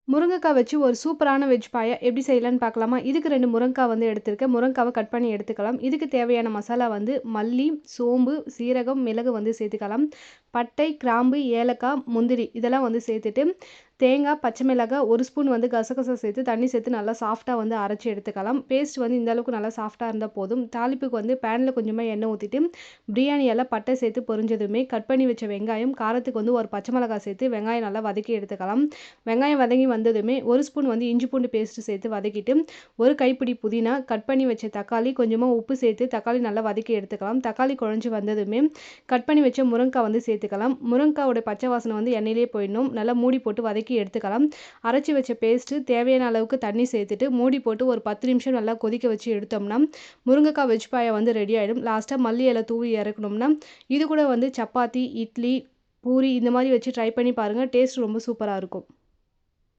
முருங்கைக்காய் வச்சு ஒரு சூப்பரான வெஜ் பாயா எப்படி செய்யலான்னு பார்க்கலாமா? இதுக்கு 2 முருங்கைக்காய் வந்து எடுத்திருக்கேன். முருங்கைக்காவ கட் பண்ணி எடுத்துக்கலாம். இதுக்கு தேவையான மசாலா வந்து மல்லி, சோம்பு, சீரகம், மிளகு வந்து சேர்த்துக்கலாம். பட்டை, கிராம்பு, ஏலக்காய், முந்திரி இதெல்லாம் வந்து சேர்த்துட்டு, தேங்காய், பச்சை மிளகாய், 1 ஸ்பூன் வந்து கசகசா சேர்த்து தண்ணி சேர்த்து நல்லா சாஃப்ட்டா வந்து அரைச்சு எடுத்துக்கலாம். பேஸ்ட் வந்து இந்த அளவுக்கு நல்லா சாஃப்ட்டா இருந்தா போதும். தாளிப்புக்கு வந்து பேன்ல கொஞ்சமா எண்ணெய் ஊத்திட்டு, பிரியாணி இலை, பட்டை சேர்த்து பொரிஞ்சதுமே கட் பண்ணி வச்ச வெங்காயம், காரத்துக்கு வந்து ஒரு பச்சை மிளகாய் சேர்த்து வெங்காயம் நல்லா வதக்கி எடுத்துக்கலாம். வெங்காயம் வதங்கி வந்ததுமே 1 ஸ்பூன் வந்து இஞ்சி பூண்டு பேஸ்ட் சேர்த்து வதக்கிட்டு, 1 கைப்பிடி புதினா, கட் பண்ணி வச்ச தக்காளி, கொஞ்சமா உப்பு சேர்த்து தக்காளி நல்லா வதக்கி எடுத்துக்கலாம். தக்காளி குழஞ்சு வந்ததுமே கட் பண்ணி வச்ச முருங்கைக்காய் வந்து சேர்த்துக்கலாம். முருங்கைக்காயோட பச்சை வாசனை வந்து எண்ணெயிலேயே போயிடணும். நல்லா மூடி போட்டு வதக்கி எடுத்துக்கலாம். அரைச்சி வச்ச பேஸ்ட்டு தேவையான அளவுக்கு தண்ணி சேர்த்துட்டு மூடி போட்டு ஒரு 10 நிமிஷம் நல்லா கொதிக்க வச்சு எடுத்தோம்னா முருங்கைக்காய் வெஜ் பாயா வந்து ரெடி ஆகிடும். லாஸ்ட்டாக மல்லி இலை தூவி இறக்கணும்னா இது கூட வந்து சப்பாத்தி, இட்லி, பூரி இந்த மாதிரி வச்சு ட்ரை பண்ணி பாருங்கள். டேஸ்ட் ரொம்ப சூப்பராக இருக்கும்.